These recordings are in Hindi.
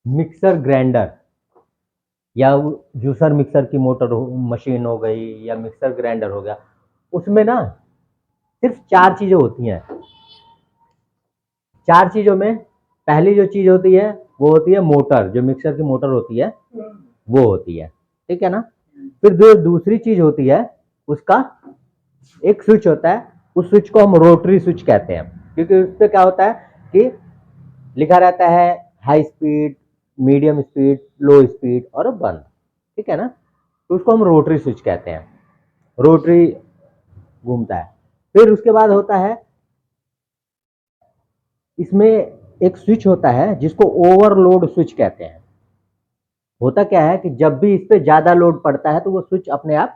मिक्सर ग्राइंडर या जूसर मिक्सर की मोटर मशीन हो गई या मिक्सर ग्राइंडर हो गया, उसमें ना सिर्फ 4 चीजें होती हैं। 4 चीजों में पहली जो चीज होती है वो होती है मोटर, जो मिक्सर की मोटर होती है वो होती है, ठीक है ना। फिर जो दूसरी चीज होती है उसका एक स्विच होता है, उस स्विच को हम रोटरी स्विच कहते हैं, क्योंकि उस पर क्या होता है कि लिखा रहता है हाई स्पीड, मीडियम स्पीड, लो स्पीड और बंद, ठीक है ना। तो उसको हम रोटरी स्विच कहते हैं, रोटरी घूमता है। फिर उसके बाद होता है इसमें एक स्विच होता है जिसको ओवरलोड स्विच कहते हैं। होता क्या है कि जब भी इस पे ज्यादा लोड पड़ता है तो वो स्विच अपने आप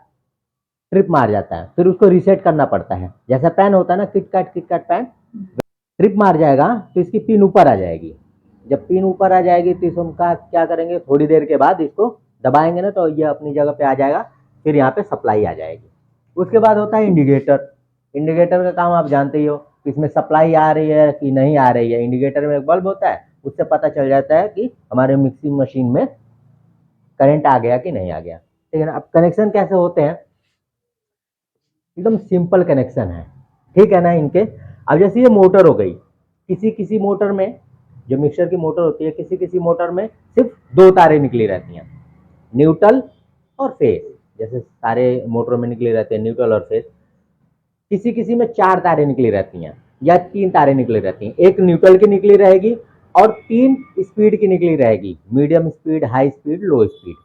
ट्रिप मार जाता है, फिर उसको रीसेट करना पड़ता है। जैसा पैन होता है ना, किट कैट पैन, ट्रिप मार जाएगा तो इसकी पिन ऊपर आ जाएगी। जब पिन ऊपर आ जाएगी तो इसको क्या करेंगे, थोड़ी देर के बाद इसको दबाएंगे ना तो ये अपनी जगह पे आ जाएगा, फिर यहाँ पे सप्लाई आ जाएगी। उसके बाद होता है इंडिकेटर। इंडिकेटर का काम आप जानते ही हो, इसमें सप्लाई आ रही है कि नहीं आ रही है। इंडिकेटर में एक बल्ब होता है, उससे पता चल जाता है कि हमारे मिक्सिंग मशीन में करंट आ गया कि नहीं आ गया, ठीक है ना। अब कनेक्शन कैसे होते हैं, एकदम सिंपल कनेक्शन है, ठीक है ना इनके। अब जैसे ये मोटर हो गई, किसी किसी मोटर में, जो मिक्सर की मोटर होती है, किसी किसी मोटर में सिर्फ 2 तारें निकली रहती हैं, न्यूट्रल और फेस। जैसे सारे मोटरों में निकली रहती है न्यूट्रल और फेस। किसी किसी में 4 तारें निकली रहती हैं या 3 तारें निकली रहती हैं, एक न्यूट्रल की निकली रहेगी और 3 स्पीड की निकली रहेगी, मीडियम स्पीड, हाई स्पीड, लो स्पीड,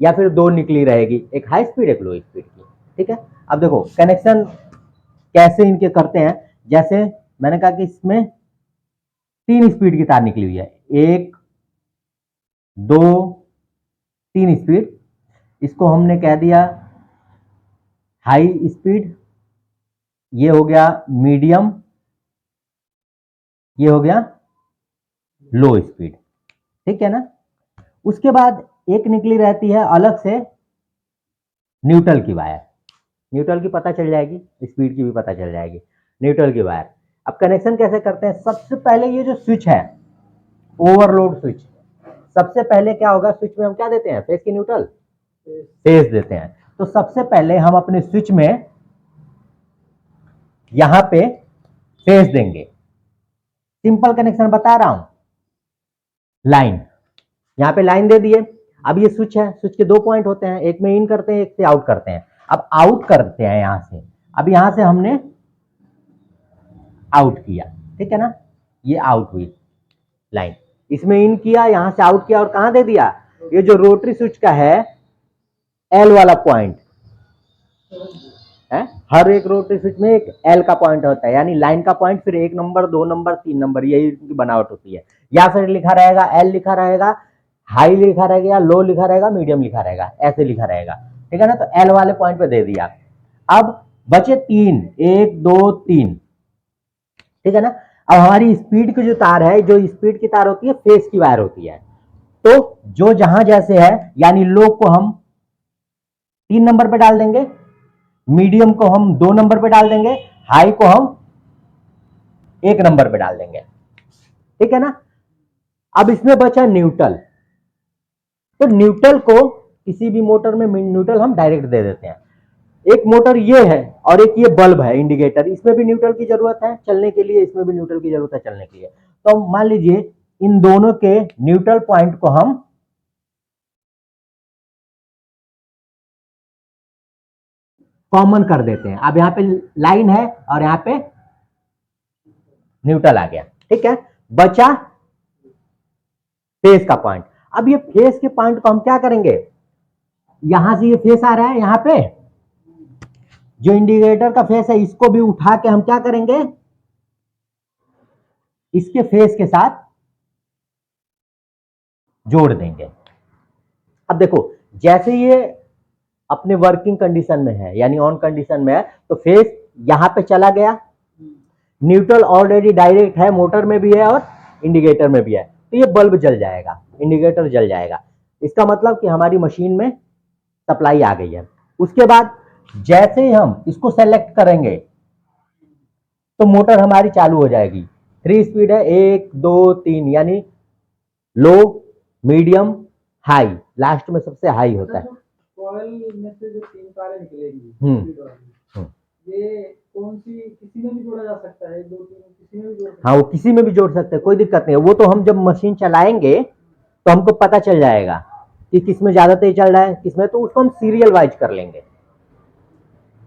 या फिर 2 निकली रहेगी, एक हाई स्पीड एक लो स्पीड की, ठीक है। अब देखो कनेक्शन कैसे इनके करते हैं। जैसे मैंने कहा कि इसमें 3 स्पीड की तार निकली हुई है, 1 2 3 स्पीड। इसको हमने कह दिया हाई स्पीड, ये हो गया मीडियम, ये हो गया लो स्पीड, ठीक है ना। उसके बाद एक निकली रहती है अलग से न्यूट्रल की वायर। न्यूट्रल की पता चल जाएगी, स्पीड की भी पता चल जाएगी, न्यूट्रल की वायर। अब कनेक्शन कैसे करते हैं, सबसे पहले ये जो स्विच है, ओवरलोड स्विच, सबसे पहले क्या होगा, स्विच में हम क्या देते हैं, फेस की न्यूट्रल, फेस देते हैं। तो सबसे पहले हम अपने स्विच में यहां पे फेस देंगे। सिंपल कनेक्शन बता रहा हूं, लाइन, यहां पे लाइन दे दिए। अब ये स्विच है, स्विच के 2 पॉइंट होते हैं, एक में इन करते हैं, एक से आउट करते हैं। अब आउट करते हैं यहां से, अब यहां से हमने आउट किया, ठीक है ना, ये आउट हुई लाइन। इसमें इन किया, यहां से आउट किया और कहां दे दिया, ये जो रोटरी स्विच का है एल वाला पॉइंट है, हर एक रोटरी स्विच में एक एल का पॉइंट होता है, यानी लाइन का पॉइंट, फिर 1 नंबर 2 नंबर 3 नंबर, यही इनकी बनावट होती है। या फिर लिखा रहेगा एल लिखा रहेगा, हाई लिखा रहेगा, लो लिखा रहेगा, मीडियम लिखा रहेगा, ऐसे लिखा रहेगा, ठीक है ना। तो एल वाले पॉइंट पे दे दिया। अब बचे 3, 1 2 3, ठीक है ना। अब हमारी स्पीड की जो तार है, जो स्पीड की तार होती है फेस की वायर होती है, तो जो जहां जैसे है, यानी लो को हम 3 नंबर पे डाल देंगे, मीडियम को हम 2 नंबर पे डाल देंगे, हाई को हम 1 नंबर पे डाल देंगे, ठीक है ना। अब इसमें बचा न्यूट्रल। तो न्यूट्रल को किसी भी मोटर में न्यूट्रल हम डायरेक्ट दे देते हैं। एक मोटर ये है और एक ये बल्ब है इंडिकेटर, इसमें भी न्यूट्रल की जरूरत है चलने के लिए, इसमें भी न्यूट्रल की जरूरत है चलने के लिए। तो मान लीजिए इन दोनों के न्यूट्रल पॉइंट को हम कॉमन कर देते हैं। अब यहां पे लाइन है और यहां पे न्यूट्रल आ गया, ठीक है। बचा फेस का पॉइंट। अब ये फेस के पॉइंट को हम क्या करेंगे, यहां से ये फेस आ रहा है, यहां पे जो इंडिकेटर का फेस है इसको भी उठा के हम क्या करेंगे, इसके फेस के साथ जोड़ देंगे। अब देखो जैसे ये अपने वर्किंग कंडीशन में है, यानी ऑन कंडीशन में है, तो फेस यहां पे चला गया, न्यूट्रल ऑलरेडी डायरेक्ट है, मोटर में भी है और इंडिकेटर में भी है, तो ये बल्ब जल जाएगा, इंडिकेटर जल जाएगा। इसका मतलब कि हमारी मशीन में सप्लाई आ गई है। उसके बाद जैसे ही हम इसको सेलेक्ट करेंगे तो मोटर हमारी चालू हो जाएगी। 3 स्पीड है, 1 2 3, यानी लो मीडियम, हाई, लास्ट में सबसे हाई होता है। कॉइल में से जो 3 तारें निकलेंगी ये कौन सी, किसी में भी जोड़ा जा सकता है? 2-3 किसी में भी जोड़ सकते हैं? हाँ, वो किसी में भी जोड़ सकते हैं, कोई दिक्कत नहीं है। वो तो हम जब मशीन चलाएंगे तो हमको पता चल जाएगा कि किस में ज्यादा तेज चल रहा है, किस में, तो उसको हम सीरियल वाइज कर लेंगे।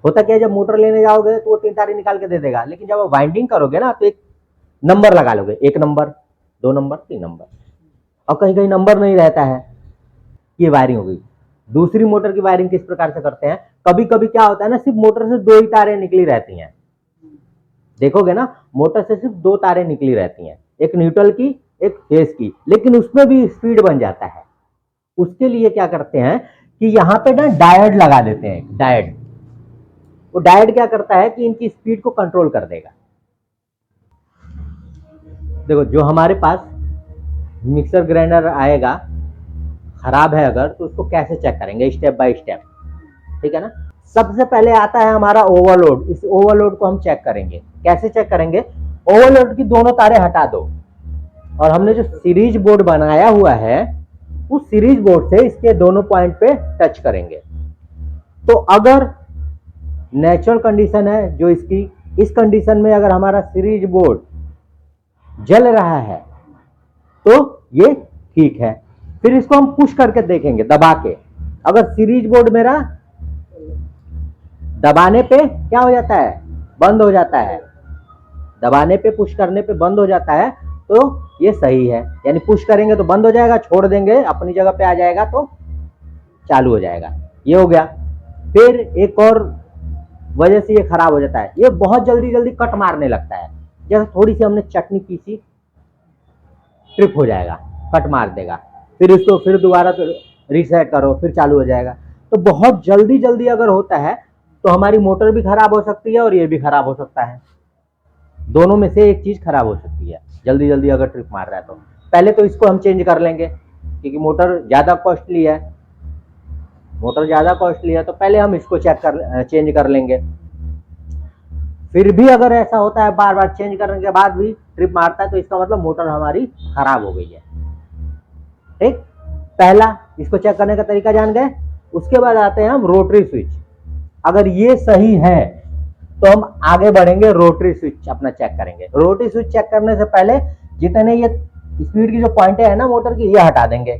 होता क्या है, जब मोटर लेने जाओगे तो वो 3 तारें निकाल के दे देगा, लेकिन जब वाइंडिंग करोगे ना तो एक नंबर लगा लोगे, 1 नंबर, 2 नंबर, 3 नंबर, और कहीं कहीं नंबर नहीं रहता है। ये वायरिंग हो गई। दूसरी मोटर की वायरिंग किस प्रकार से करते हैं, कभी कभी क्या होता है ना, सिर्फ मोटर से 2 ही तारें निकली रहती हैं। देखोगे ना, मोटर से सिर्फ 2 तारें निकली रहती हैं, एक न्यूट्रल की, एक फेज की, लेकिन उसमें भी स्पीड बन जाता है। उसके लिए क्या करते हैं कि यहाँ पे ना डायोड लगा देते हैं, डायोड। वो डायोड क्या करता है कि इनकी स्पीड को कंट्रोल कर देगा। देखो, जो हमारे पास मिक्सर ग्राइंडर आएगा खराब है अगर, तो उसको कैसे चेक करेंगे, स्टेप बाय स्टेप, ठीक है ना। सबसे पहले आता है हमारा ओवरलोड। इस ओवरलोड को हम चेक करेंगे। कैसे चेक करेंगे, ओवरलोड की दोनों तारें हटा दो, और हमने जो सीरीज बोर्ड बनाया हुआ है उस सीरीज बोर्ड से इसके दोनों पॉइंट पे टच करेंगे। तो अगर नेचुरल कंडीशन है जो इसकी, इस कंडीशन में अगर हमारा सीरीज बोर्ड जल रहा है तो ये ठीक है। फिर इसको हम पुश करके देखेंगे, दबा के। अगर सीरीज बोर्ड मेरा दबाने पे क्या हो जाता है, बंद हो जाता है, दबाने पे, पुश करने पे बंद हो जाता है, तो ये सही है। यानी पुश करेंगे तो बंद हो जाएगा, छोड़ देंगे अपनी जगह पे आ जाएगा तो चालू हो जाएगा। ये हो गया। फिर एक और वजह से ये खराब हो जाता है, ये बहुत जल्दी जल्दी कट मारने लगता है। जैसे थोड़ी सी हमने चटनी पीसी, ट्रिप हो जाएगा, कट मार देगा। फिर इसको फिर दोबारा रीसेट करो, फिर चालू हो जाएगा। तो बहुत जल्दी जल्दी अगर होता है तो हमारी मोटर भी खराब हो सकती है और ये भी खराब हो सकता है। दोनों में से एक चीज खराब हो सकती है, जल्दी जल्दी अगर ट्रिप मार रहा है तो। पहले तो इसको हम चेंज कर लेंगे, क्योंकि मोटर ज्यादा कॉस्टली है। मोटर ज्यादा कॉस्टली है तो पहले हम इसको चेंज कर लेंगे। फिर भी अगर ऐसा होता है बार बार चेंज करने के बाद भी ट्रिप मारता है, तो इसका मतलब मोटर हमारी खराब हो गई है। ठीक, पहला इसको चेक करने का तरीका जान गए। उसके बाद आते हैं हम रोटरी स्विच। अगर ये सही है तो हम आगे बढ़ेंगे, रोटरी स्विच अपना चेक करेंगे। रोटरी स्विच चेक करने से पहले जितने ये स्पीड की जो पॉइंट है ना मोटर की, ये हटा देंगे।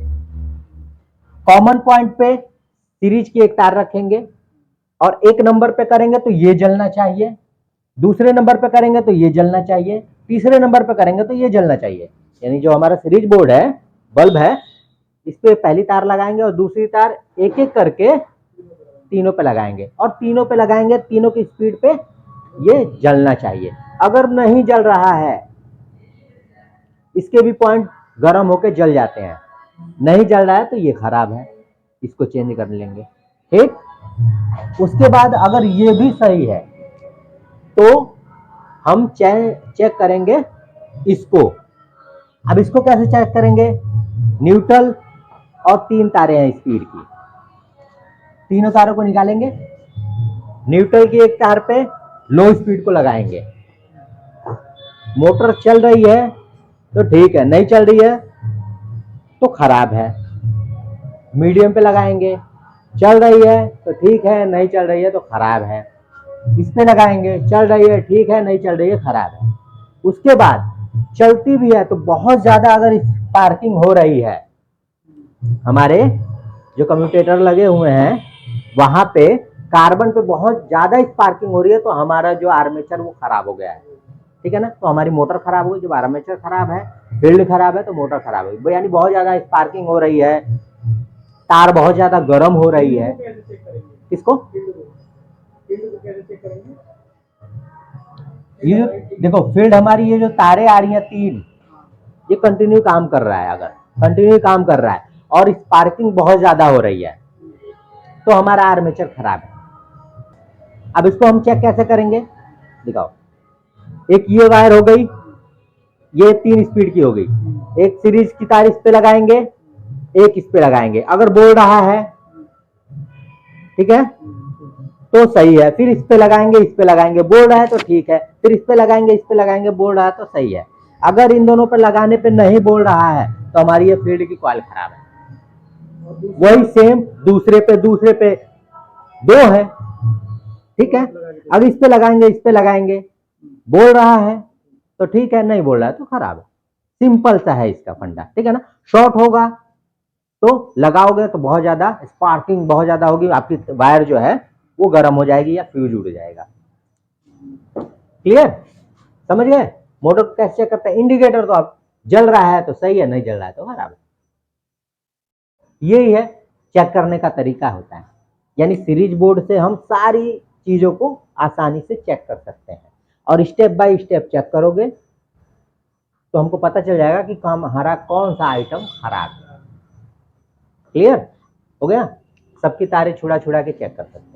कॉमन पॉइंट पे सीरीज की एक तार रखेंगे, और 1 नंबर पे करेंगे तो ये जलना चाहिए, दूसरे नंबर पे करेंगे तो ये जलना चाहिए, तीसरे नंबर पे करेंगे तो ये जलना चाहिए। यानी जो हमारा सीरीज बोर्ड है, बल्ब है, इस पे पहली तार लगाएंगे और दूसरी तार एक एक करके तीनों पे लगाएंगे, और तीनों पे लगाएंगे, तीनों की स्पीड पे ये जलना चाहिए। अगर नहीं जल रहा है, इसके भी पॉइंट गर्म होके जल जाते हैं, नहीं जल रहा है तो ये खराब है, इसको चेंज कर लेंगे। ठीक, उसके बाद अगर ये भी सही है तो हम चेक करेंगे इसको। अब इसको कैसे चेक करेंगे, न्यूट्रल और 3 तारें हैं स्पीड की, तीनों तारों को निकालेंगे, न्यूट्रल की एक तार पे लो स्पीड को लगाएंगे। मोटर चल रही है तो ठीक है, नहीं चल रही है तो खराब है। मीडियम पे लगाएंगे, चल रही है तो ठीक है, नहीं चल रही है तो खराब है। इस पे लगाएंगे, चल रही है ठीक है, नहीं चल रही है खराब है। उसके बाद चलती भी है तो बहुत ज्यादा अगर स्पार्किंग हो रही है, हमारे जो कम्यूटेटर लगे हुए हैं वहां पे कार्बन पे बहुत ज्यादा स्पार्किंग हो रही है, तो हमारा जो आर्मेचर वो खराब हो गया है। ठीक है ना, तो हमारी मोटर खराब हो गई। जब आर्मेचर खराब है, फील्ड खराब है, तो मोटर खराब हो गई। यानी बहुत ज्यादा स्पार्किंग हो रही है, तार बहुत ज्यादा गर्म हो रही है। किसको, ये देखो फील्ड हमारी, ये जो तारे आ रही हैं 3, ये कंटिन्यू काम कर रहा है। अगर कंटिन्यू काम कर रहा है और स्पार्किंग बहुत ज्यादा हो रही है तो हमारा आर्मेचर खराब है। अब इसको हम चेक कैसे करेंगे, दिखाओ। एक ये वायर हो गई, ये 3 स्पीड की हो गई, एक सीरीज की तार इस पे लगाएंगे, एक इस पे लगाएंगे। अगर बोल रहा है, ठीक है, तो सही है। फिर इस पे लगाएंगे, इस पे लगाएंगे, बोल रहा है तो ठीक है। फिर इस पे लगाएंगे, इस पे लगाएंगे, बोल रहा है तो सही है। अगर इन दोनों पे लगाने पे नहीं बोल रहा है तो हमारी ये फील्ड की कॉइल खराब है। और दूसरा वही सेम दूसरे पे दो है, ठीक है। अब इस पे लगाएंगे, बोल रहा है तो ठीक है, नहीं बोल रहा है तो खराब है। सिंपल सा है इसका फंडा, ठीक है ना। शॉर्ट होगा तो लगाओगे तो बहुत ज्यादा स्पार्किंग बहुत ज्यादा होगी, आपकी वायर जो है वो गर्म हो जाएगी या फ्यूज उड़ जाएगा। क्लियर, समझ गए। मोटर को कैसे चेक करते हैं? इंडिकेटर तो आप जल रहा है तो सही है, नहीं जल रहा है तो खराब है। यही है चेक करने का तरीका होता है। यानी सीरीज बोर्ड से हम सारी चीजों को आसानी से चेक कर सकते हैं, और स्टेप बाय स्टेप चेक करोगे तो हमको पता चल जाएगा कि हमारा कौन सा आइटम खराब है। क्लियर हो गया, सबकी तारे छुड़ा छुड़ा के चेक कर सकते हैं।